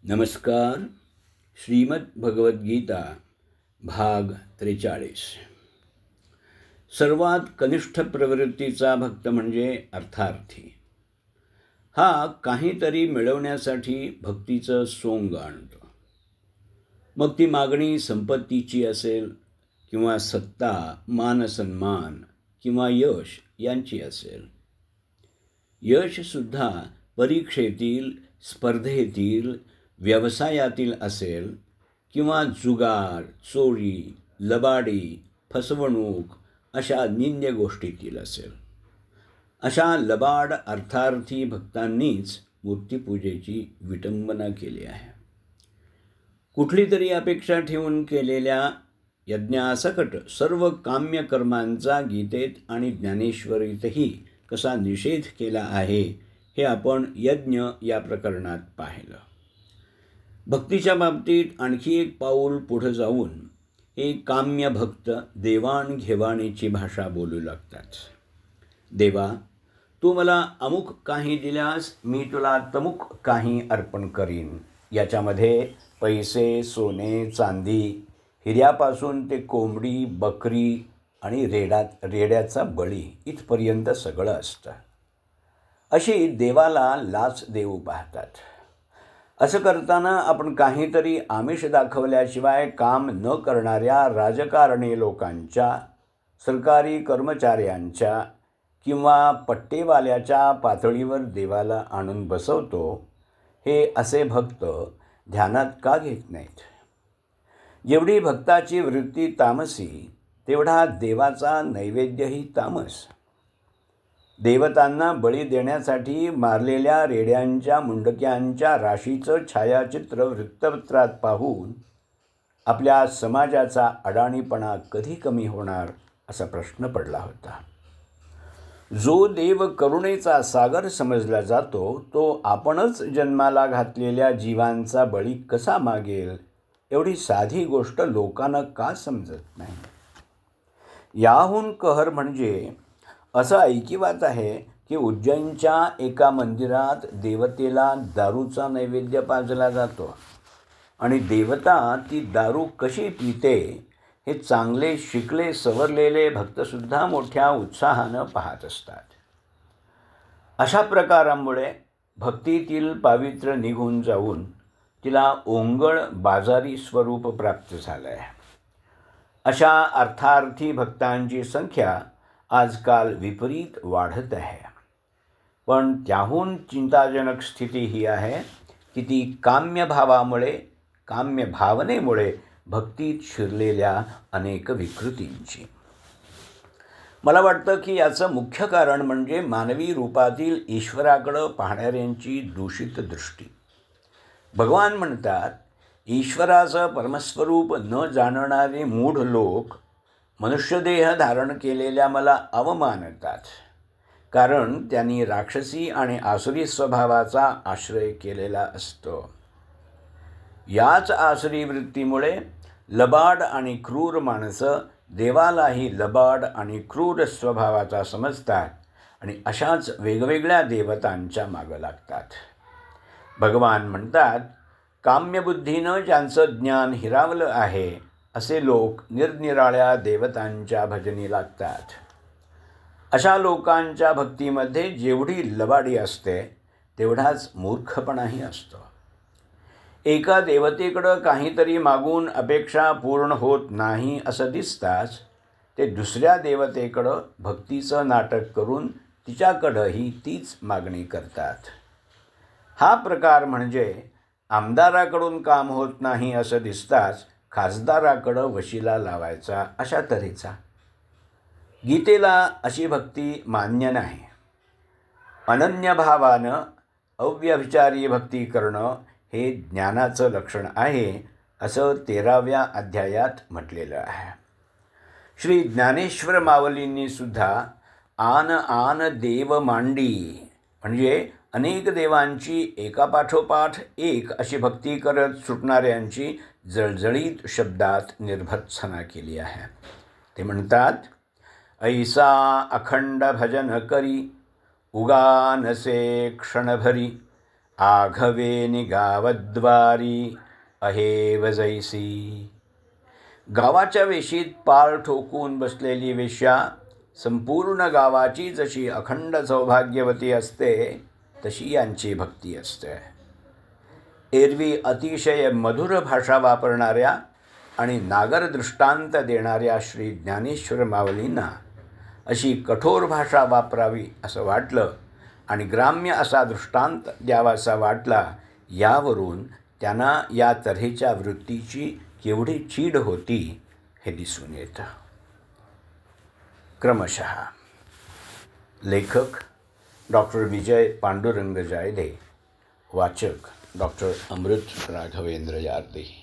नमस्कार. श्रीमद भगवद्गीता भाग 43. सर्वात कनिष्ठ प्रवृत्तीचा भक्त म्हणजे अर्थार्थी. हा काहीतरी मिळवण्यासाठी भक्तीचं सोंग आणतो. मग ती मागणी संपत्तीची असेल किंवा सत्ता, मानसन्मान किंवा यश यांची असेल. यशसुद्धा परीक्षेतील, स्पर्धेतील, व्यवसायातील असेल किंवा जुगार, चोरी, लबाडी, फसवणूक अशा निंद्य गोष्टीतील असेल. अशा लबाड अर्थार्थी भक्तांनीच मूर्तिपूजेची विटंबना केली आहे. कुठली तरी अपेक्षा ठेवून केलेल्या यज्ञासकट सर्व काम्य कर्मांचा गीतेत आणि ज्ञानेश्वरीतही कसा निषेध केला आहे हे आपण यज्ञ या प्रकरणात पाहिलं. भक्तीच्या बाबतीत आणखी एक पाऊल पुढे जाऊन हे काम्य भक्त देवाणघेवाणीची भाषा बोलू लागतात. देवा, तू मला अमुक काही दिल्यास मी तुला तमुक काही अर्पण करीन. याच्यामध्ये पैसे, सोने, चांदी, हिऱ्यापासून ते कोंबडी, बकरी आणि रेड्याचा बळी इथपर्यंत सगळं असतं. अशी देवाला लाच देऊ पाहतात. असं करताना आपण काहीतरी आमिष दाखवल्याशिवाय काम न करणाऱ्या राजकारणी लोकांच्या, सरकारी कर्मचाऱ्यांच्या किंवा पट्टेवाल्याच्या पातळीवर देवाला आणून बसवतो. हे असे भक्त ध्यानात का घेत नाहीत? जेवढी भक्ताची वृत्ती तामसी तेवढा देवाचा नैवेद्यही तामस. देवतांना बळी देण्यासाठी मारलेल्या रेड्यांच्या मुंडक्यांच्या राशीचं छायाचित्र वृत्तपत्रात पाहून आपल्या समाजाचा अडाणीपणा कधी कमी होणार असा प्रश्न पडला होता. जो देव करुणेचा सागर समजला जातो तो आपणच जन्माला घातलेल्या जीवांचा बळी कसा मागेल? एवढी साधी गोष्ट लोकांना का समजत नाही? याहून कहर म्हणजे असं ऐकिवात आहे की उज्जैनच्या एका मंदिरात देवतेला दारूचा नैवेद्य पाजला जातो आणि देवता ती दारू कशी पिते हे चांगले शिकले सवरलेले भक्तसुद्धा मोठ्या उत्साहानं पाहत असतात. अशा प्रकारामुळे भक्तीतील पावित्र्य निघून जाऊन तिला ओंगळ बाजारी स्वरूप प्राप्त झालं आहे. अशा अर्थार्थी भक्तांची संख्या आजकाल विपरीत वाढत आहे. पण त्याहून चिंताजनक स्थिती ही आहे की ती काम्य भावनेमुळे भक्तीत शिरलेल्या अनेक विकृतींची. मला वाटतं की याचं मुख्य कारण म्हणजे मानवी रूपातील ईश्वराकडं पाहणाऱ्यांची दूषित दृष्टी. भगवान म्हणतात, ईश्वराचं परमस्वरूप न जाणणारे मूढ लोक मनुष्यदेह धारण केलेल्या मला अवमानतात, कारण त्यांनी राक्षसी आणि आसुरी स्वभावाचा आश्रय केलेला असतो. याच आसुरी वृत्तीमुळे लबाड आणि क्रूर माणसं देवालाही लबाड आणि क्रूर स्वभावाचा समजतात आणि अशाच वेगवेगळ्या देवतांच्या मागं लागतात. भगवान म्हणतात, काम्यबुद्धीनं ज्यांचं ज्ञान हिरावलं आहे असे लोक निरनिराळ्या देवतांच्या भजनी लागतात. अशा लोकांच्या भक्तीमध्ये जेवढी लबाडी असते तेवढाच मूर्खपणाही असतो. एका देवतेकडं काहीतरी मागून अपेक्षा पूर्ण होत नाही असं दिसताच ते दुसऱ्या देवतेकडं भक्तीचं नाटक करून तिच्याकडंही तीच मागणी करतात. हा प्रकार म्हणजे आमदाराकडून काम होत नाही असं दिसताच खासदाराकडं वशिला लावायचा अशा तऱ्हेचा. गीतेला अशी भक्ती मान्य नाही. अनन्यभावानं अव्यभिचारी भक्ती करणं हे ज्ञानाचं लक्षण आहे असं 13व्या अध्यायात म्हटलेलं आहे. श्री ज्ञानेश्वर माऊलींनी सुद्धा आन आन देव मांडी म्हणजे अनेक देवांची एकापाठोपाठ एक अशी भक्ती करत सुटणाऱ्यांची जळजळीत शब्दात निर्भत्सना केली आहे. ते म्हणतात, ऐसा अखंड भजन करी उगा नसे क्षणभरी आघवे गावद्वारी अहेव जैसी. गावाच्या वेशीत पाल ठोकून बसलेली वेश्या संपूर्ण गावाची जशी अखंड सौभाग्यवती असते तशी यांची भक्ती असते. एरवी अतिशय मधुर भाषा वापरणाऱ्या आणि नागर दृष्टांत देणाऱ्या श्री ज्ञानेश्वर माऊलींना अशी कठोर भाषा वापरावी असं वाटलं आणि ग्राम्य असा दृष्टांत द्यावासा वाटला. यावरून त्यांना या तऱ्हेच्या वृत्तीची केवढी चीड होती हे दिसून येतं. क्रमशः लेखक डॉक्टर विजय पांडुरंग जायदे, वाचक डॉक्टर अमृत राघवेंद्र यार्दे.